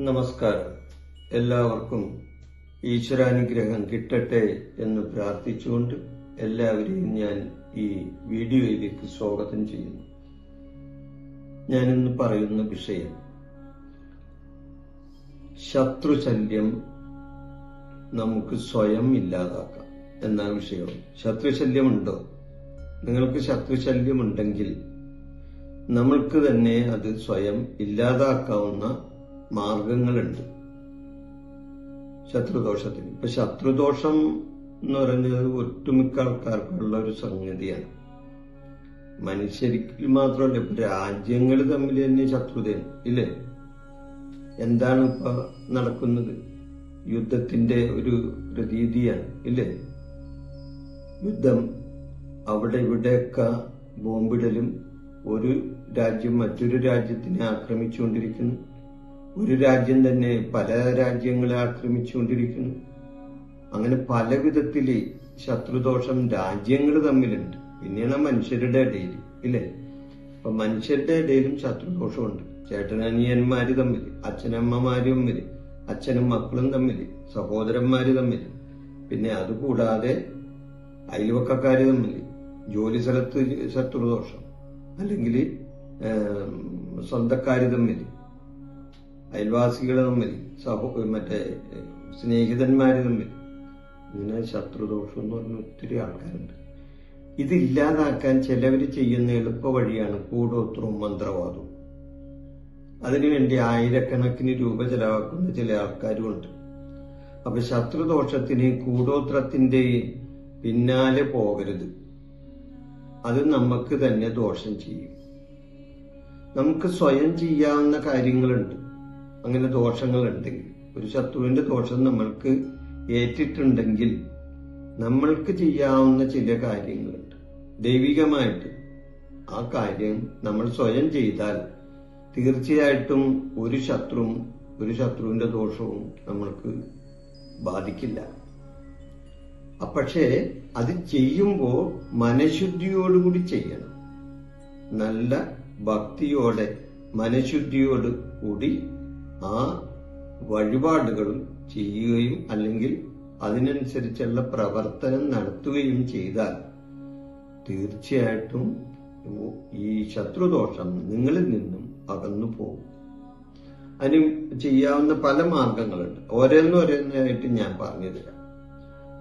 നമസ്കാരം. എല്ലാവർക്കും ഈശ്വരാനുഗ്രഹം കിട്ടട്ടെ എന്ന് പ്രാർത്ഥിച്ചുകൊണ്ട് എല്ലാവരെയും ഞാൻ ഈ വീഡിയോയിലേക്ക് സ്വാഗതം ചെയ്യുന്നു. ഞാനിന്ന് പറയുന്ന വിഷയം ശത്രുശല്യം നമുക്ക് സ്വയം ഇല്ലാതാക്കാം എന്ന വിഷയമാണ്. ശത്രുശല്യമുണ്ടോ? നിങ്ങൾക്ക് ശത്രുശല്യമുണ്ടെങ്കിൽ നമ്മൾക്ക് തന്നെ അത് സ്വയം ഇല്ലാതാക്കാവുന്ന മാർഗങ്ങളുണ്ട് ശത്രുദോഷത്തിന്. ഇപ്പൊ ശത്രുദോഷം എന്ന് പറയുന്നത് ഒട്ടുമിക്ക ആൾക്കാർക്കുള്ള ഒരു സംഗതിയാണ്. മനുഷ്യരിൽ മാത്രമല്ല, ഇപ്പൊ രാജ്യങ്ങൾ തമ്മിൽ തന്നെ ശത്രുതയാണ്, ഇല്ലേ? എന്താണ് ഇപ്പൊ നടക്കുന്നത്? യുദ്ധത്തിന്റെ ഒരു പ്രതീതിയാണ്, ഇല്ലേ? യുദ്ധം, അവിടെ ഇവിടെയൊക്കെ ബോംബിടലും, ഒരു രാജ്യം മറ്റൊരു രാജ്യത്തിനെ ആക്രമിച്ചുകൊണ്ടിരിക്കുന്നു, ഒരു രാജ്യം തന്നെ പല രാജ്യങ്ങളെ ആക്രമിച്ചുകൊണ്ടിരിക്കുന്നു. അങ്ങനെ പല വിധത്തില് ശത്രുദോഷം രാജ്യങ്ങൾ തമ്മിലുണ്ട്. പിന്നെയാണ് മനുഷ്യരുടെ ഇടയിൽ, ഇല്ലേ? അപ്പൊ മനുഷ്യരുടെ ഇടയിലും ശത്രുദോഷമുണ്ട്. ചേട്ടനനിയന്മാര് തമ്മിൽ, അച്ഛനമ്മമാര് തമ്മിൽ, അച്ഛനും മക്കളും തമ്മിൽ, സഹോദരന്മാര് തമ്മിൽ, പിന്നെ അതുകൂടാതെ അയൽവക്കക്കാര് തമ്മിൽ, ജോലി സ്ഥലത്ത് ശത്രുദോഷം, അല്ലെങ്കിൽ സ്വന്തക്കാര് തമ്മിൽ, അയൽവാസികൾ തമ്മിൽ, സ്നേഹിതന്മാര് തമ്മിൽ, ഇങ്ങനെ ശത്രുദോഷം എന്ന് പറഞ്ഞ ഒത്തിരി ആൾക്കാരുണ്ട്. ഇതില്ലാതാക്കാൻ ചിലവർ ചെയ്യുന്ന എളുപ്പ വഴിയാണ് കൂടോത്രവും മന്ത്രവാദവും. അതിനുവേണ്ടി ആയിരക്കണക്കിന് രൂപ ചെലവാക്കുന്ന ചില ആൾക്കാരുമുണ്ട്. അപ്പൊ ശത്രുദോഷത്തിന് കൂടോത്രത്തിന്റെ പിന്നാലെ പോകരുത്. അത് നമുക്ക് തന്നെ ദോഷം ചെയ്യും. നമുക്ക് സ്വയം ചെയ്യാവുന്ന കാര്യങ്ങളുണ്ട്. അങ്ങനെ ദോഷങ്ങളുണ്ടെങ്കിൽ, ഒരു ശത്രുവിന്റെ ദോഷം നമ്മൾക്ക് ഏറ്റിട്ടുണ്ടെങ്കിൽ നമ്മൾക്ക് ചെയ്യാവുന്ന ചില കാര്യങ്ങളുണ്ട്. ദൈവികമായിട്ട് ആ കാര്യം നമ്മൾ സ്വയം ചെയ്താൽ തീർച്ചയായിട്ടും ഒരു ശത്രുവിന്റെ ദോഷവും നമ്മൾക്ക് ബാധിക്കില്ല. പക്ഷേ അത് ചെയ്യുമ്പോൾ മനഃശുദ്ധിയോടുകൂടി ചെയ്യണം. നല്ല ഭക്തിയോടെ മനഃശുദ്ധിയോട് കൂടി ആ വഴിപാടുകൾ ചെയ്യുകയും അല്ലെങ്കിൽ അതിനനുസരിച്ചുള്ള പ്രവർത്തനം നടത്തുകയും ചെയ്താൽ തീർച്ചയായിട്ടും ഈ ശത്രുദോഷം നിങ്ങളിൽ നിന്നും അകന്നു പോകും. അതിന് ചെയ്യാവുന്ന പല മാർഗങ്ങളുണ്ട്. ഓരോന്നോരോന്നായിട്ട് ഞാൻ പറഞ്ഞു തരാം.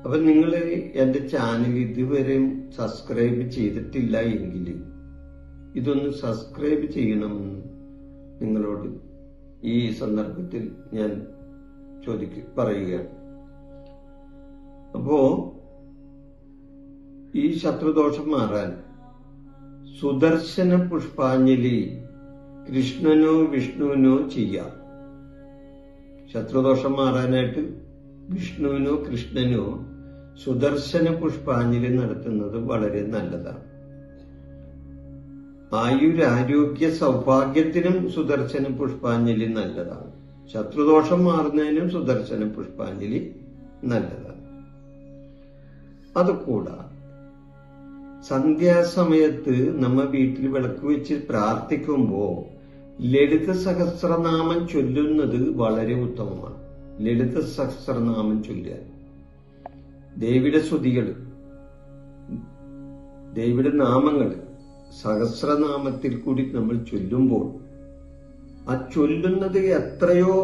അപ്പൊ നിങ്ങൾ എന്റെ ചാനൽ ഇതുവരെയും സബ്സ്ക്രൈബ് ചെയ്തിട്ടില്ല എങ്കിൽ ഇതൊന്ന് സബ്സ്ക്രൈബ് ചെയ്യണമെന്ന് നിങ്ങളോട് ഈ സന്ദർഭത്തിൽ ഞാൻ പറയുകയാണ്. അപ്പോ ഈ ശത്രുദോഷം മാറാൻ സുദർശന പുഷ്പാഞ്ജലി കൃഷ്ണനോ വിഷ്ണുവിനോ ചെയ്യാം. ശത്രുദോഷം മാറാനായിട്ട് വിഷ്ണുവിനോ കൃഷ്ണനോ സുദർശന പുഷ്പാഞ്ജലി നടത്തുന്നത് വളരെ നല്ലതാണ്. ആയുരാരോഗ്യ സൗഭാഗ്യത്തിനും സുദർശന പുഷ്പാഞ്ജലി നല്ലതാണ്. ശത്രുദോഷം മാറുന്നതിനും സുദർശന പുഷ്പാഞ്ജലി നല്ലതാണ്. അതുകൂടാതെ സന്ധ്യാസമയത്ത് നമ്മ വീട്ടിൽ വിളക്ക് വെച്ച് പ്രാർത്ഥിക്കുമ്പോ ലളിത സഹസ്രനാമം ചൊല്ലുന്നത് വളരെ ഉത്തമമാണ്. ലളിത സഹസ്രനാമം ചൊല്ലുക, ദേവിയുടെ സ്തുതികള്, ദേവിയുടെ നാമങ്ങള് സഹസ്രനാമത്തിൽ കൂടി നമ്മൾ ചൊല്ലുമ്പോൾ ആ ചൊല്ലുന്നത് എത്രയോ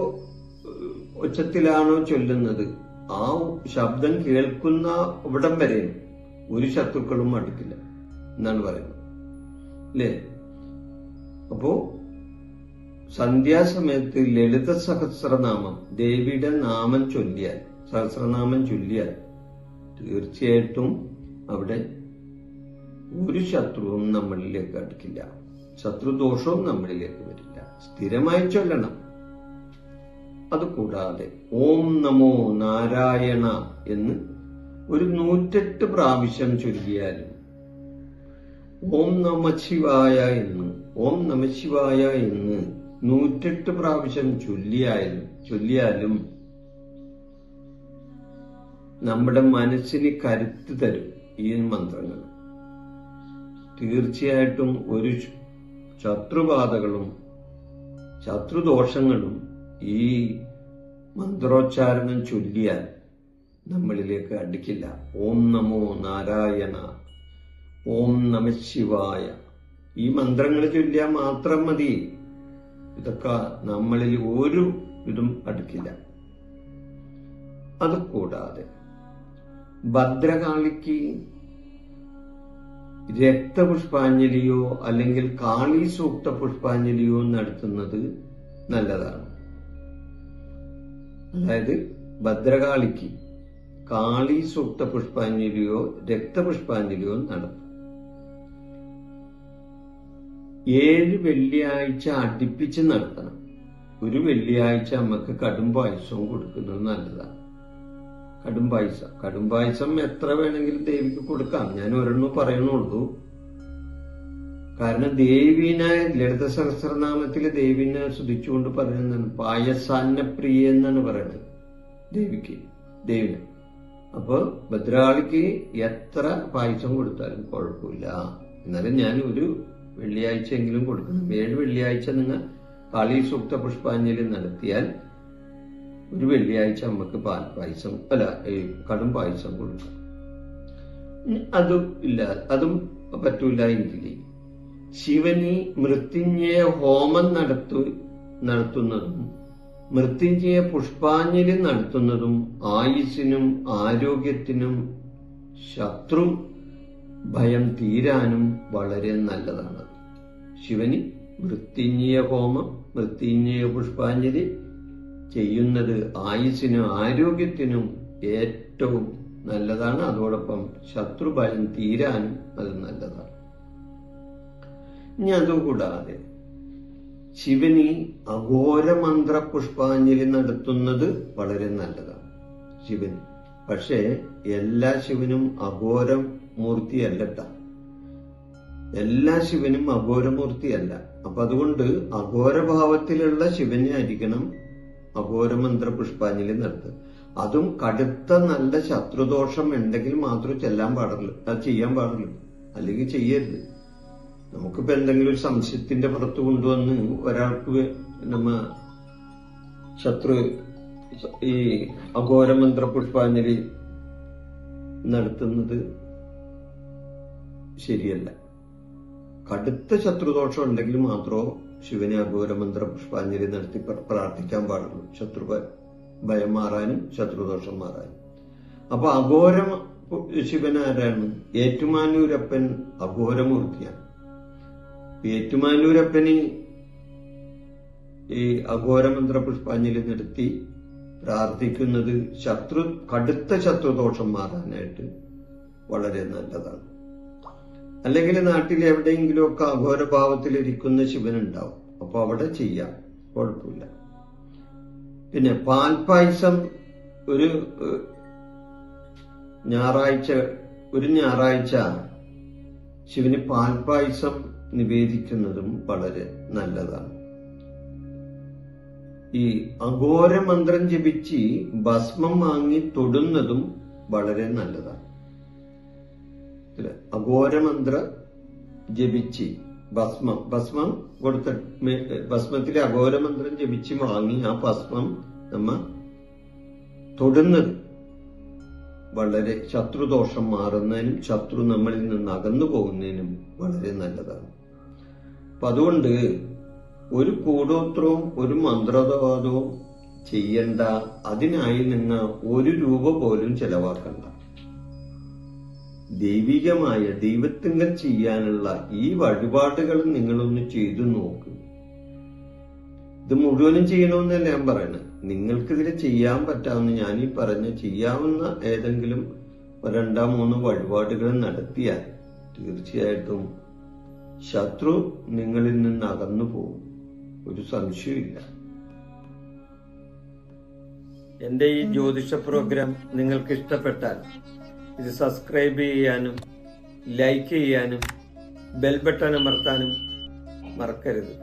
ഉച്ചത്തിലാണോ ചൊല്ലുന്നത്, ആ ശബ്ദം കേൾക്കുന്ന ഇവിടം വരെ ഒരു ശത്രുക്കളും അടുക്കില്ല എന്നാണ് പറയുന്നത്, അല്ലേ? അപ്പോ സന്ധ്യാസമയത്ത് ലളിത സഹസ്രനാമം, ദേവിയുടെ നാമം ചൊല്ലിയാൽ, സഹസ്രനാമം ചൊല്ലിയാൽ തീർച്ചയായിട്ടും അവിടെ ഒരു ശത്രുവും നമ്മളിലേക്ക് അടുക്കില്ല, ശത്രുദോഷവും നമ്മളിലേക്ക് വരില്ല. സ്ഥിരമായി ചൊല്ലണം. അതുകൂടാതെ ഓം നമോ നാരായണ എന്ന് ഒരു 108 പ്രാവശ്യം ചൊല്ലിയാലും, ഓം നമഃശിവായ എന്ന് 108 പ്രാവശ്യം ചൊല്ലിയാലും നമ്മുടെ മനസ്സിന് കരുത്ത് തരും ഈ മന്ത്രങ്ങൾ. തീർച്ചയായിട്ടും ഒരു ശത്രുബാധകളും ശത്രുദോഷങ്ങളും ഈ മന്ത്രോച്ചാരണം ചൊല്ലിയാൽ നമ്മളിലേക്ക് അടുക്കില്ല. ഓം നമോ നാരായണ, ഓം നമ ശിവായ, ഈ മന്ത്രങ്ങൾ ചൊല്ലിയാൽ മാത്രം മതി. ഇതൊക്കെ നമ്മളിൽ ഒരു ഇതും അടുക്കില്ല. അതുകൂടാതെ ഭദ്രകാളിക്ക് രക്തപുഷ്പാഞ്ജലിയോ അല്ലെങ്കിൽ കാളി സൂക്ത പുഷ്പാഞ്ജലിയോ നടത്തുന്നത് നല്ലതാണ്. അതായത് ഭദ്രകാളിക്ക് കാളി സൂക്ത പുഷ്പാഞ്ജലിയോ രക്തപുഷ്പാഞ്ജലിയോ നടത്തും. 7 വെള്ളിയാഴ്ച അടുപ്പിച്ച് നടത്തണം. ഒരു വെള്ളിയാഴ്ച നമുക്ക് കടും പായസവും കൊടുക്കുന്നത് നല്ലതാണ്. കടും പായസം എത്ര വേണമെങ്കിലും ദേവിക്ക് കൊടുക്കാം. ഞാൻ ഒരെണ്ണം പറയണുള്ളൂ. കാരണം ദേവീനെ ലളിത സഹസ്രനാമത്തിൽ ദേവിനെ സ്തുതിച്ചുകൊണ്ട് പറയുന്നതാണ് പായസാന്നപ്രിയ എന്നാണ് പറയുന്നത് ദേവിന്. അപ്പൊ ഭദ്രകാളിക്ക് എത്ര പായസം കൊടുത്താലും കുഴപ്പമില്ല. എന്നാലും ഞാൻ ഒരു വെള്ളിയാഴ്ചയെങ്കിലും കൊടുക്കണം. 7 വെള്ളിയാഴ്ച നിങ്ങൾ കാളി സൂക്ത പുഷ്പാഞ്ജലി നടത്തിയാൽ ഒരു വെള്ളിയാഴ്ച നമുക്ക് പാൽപായസം കടും പായസം കൊടുക്കാം. അതും പറ്റൂല എങ്കിൽ ശിവന് മൃത്യുഞ്ജയ ഹോമം നടത്തുന്നതും മൃത്യുഞ്ജയ പുഷ്പാഞ്ജലി നടത്തുന്നതും ആയുസ്സിനും ആരോഗ്യത്തിനും ശത്രു ഭയം തീരാനും വളരെ നല്ലതാണ്. ശിവന് മൃത്യുഞ്ജയ ഹോമം മൃത്യുഞ്ജയ പുഷ്പാഞ്ജലി ചെയ്യുന്നത് ആയുസ്സിനും ആരോഗ്യത്തിനും ഏറ്റവും നല്ലതാണ്. അതോടൊപ്പം ശത്രുഭയം തീരാനും അത് നല്ലതാണ്. ഇനി അതുകൂടാതെ ശിവന് അഘോരമന്ത്ര പുഷ്പാഞ്ജലി നടത്തുന്നത് വളരെ നല്ലതാണ്. ശിവന് പക്ഷേ എല്ലാ ശിവനും അഘോരമൂർത്തിയല്ലട്ട. എല്ലാ ശിവനും അഘോരമൂർത്തിയല്ല. അപ്പൊ അതുകൊണ്ട് അഘോരഭാവത്തിലുള്ള ശിവനെ ആയിരിക്കണം അഘോരമന്ത്ര പുഷ്പാഞ്ജലി നടത്തുക. അതും കടുത്ത നല്ല ശത്രുദോഷം ഉണ്ടെങ്കിൽ മാത്രം ചെയ്യാൻ പാടുള്ളൂ. അല്ലെങ്കിൽ ചെയ്യരുത്. നമുക്കിപ്പോ എന്തെങ്കിലും ഒരു സംശയത്തിന്റെ പുറത്ത് കൊണ്ടുവന്ന് ഒരാൾക്ക് ഈ അഘോരമന്ത്ര പുഷ്പാഞ്ജലി നടത്തുന്നത് ശരിയല്ല. കടുത്ത ശത്രുദോഷം ഉണ്ടെങ്കിൽ മാത്രമോ ശിവനെ അഘോരമന്ത്ര പുഷ്പാഞ്ജലി നടത്തി പ്രാർത്ഥിക്കാൻ പാടുള്ളൂ. ഭയം മാറാനും ശത്രുദോഷം മാറാനും. അപ്പൊ അഘോരം ശിവൻ ആരാണ്? ഏറ്റുമാനൂരപ്പൻ അഘോരമൂർത്തിയാണ്. ഏറ്റുമാനൂരപ്പന് ഈ അഘോരമന്ത്ര പുഷ്പാഞ്ജലി നടത്തി പ്രാർത്ഥിക്കുന്നത് കടുത്ത ശത്രുദോഷം മാറാനായിട്ട് വളരെ നല്ലതാണ്. അല്ലെങ്കിൽ നാട്ടിൽ എവിടെയെങ്കിലുമൊക്കെ അഘോരഭാവത്തിലിരിക്കുന്ന ശിവനുണ്ടാവും. അപ്പൊ അവിടെ ചെയ്യാം, കുഴപ്പമില്ല. പിന്നെ പാൽപായസം ഒരു ഞായറാഴ്ച ശിവന് പാൽപായസം നിവേദിക്കുന്നതും വളരെ നല്ലതാണ്. ഈ അഘോരമന്ത്രം ജപിച്ച് ഭസ്മം വാങ്ങി തൊടുന്നതും വളരെ നല്ലതാണ്. അഘോരമന്ത്ര ജപിച്ച് ഭസ്മം കൊടുത്ത ഭസ്മത്തിലെ അഘോരമന്ത്രം ജപിച്ച് വാങ്ങി ആ ഭസ്മം തൊടുന്നത് വളരെ ശത്രുദോഷം മാറുന്നതിനും ശത്രു നമ്മളിൽ നിന്ന് അകന്നു പോകുന്നതിനും വളരെ നല്ലതാണ്. അപ്പൊ അതുകൊണ്ട് ഒരു കൂടോത്രവും ഒരു മന്ത്രവാദവും ചെയ്യണ്ട. അതിനായി നിങ്ങൾ 1 രൂപ പോലും ചെലവാക്കണ്ട. ദൈവികമായ ദൈവത്തിങ്കൽ ചെയ്യാനുള്ള ഈ വഴിപാടുകൾ നിങ്ങളൊന്ന് ചെയ്തു നോക്ക്. ഇത് മുഴുവനും ചെയ്യണമെന്നല്ല ഞാൻ പറയണത്. നിങ്ങൾക്കിതിൽ ചെയ്യാൻ പറ്റാവുന്ന, ഞാനീ ചെയ്യാവുന്ന ഏതെങ്കിലും 2-3 വഴിപാടുകൾ നടത്തിയാൽ തീർച്ചയായിട്ടും ശത്രു നിങ്ങളിൽ നിന്ന് അകന്നു പോകും. ഒരു സംശയമില്ല. എന്റെ ഈ ജ്യോതിഷ പ്രോഗ്രാം നിങ്ങൾക്ക് ഇഷ്ടപ്പെട്ടാൽ ഇത് സബ്സ്ക്രൈബ് ചെയ്യാനും ലൈക്ക് ചെയ്യാനും ബെൽ ബട്ടൺ അമർത്താനും മറക്കരുത്.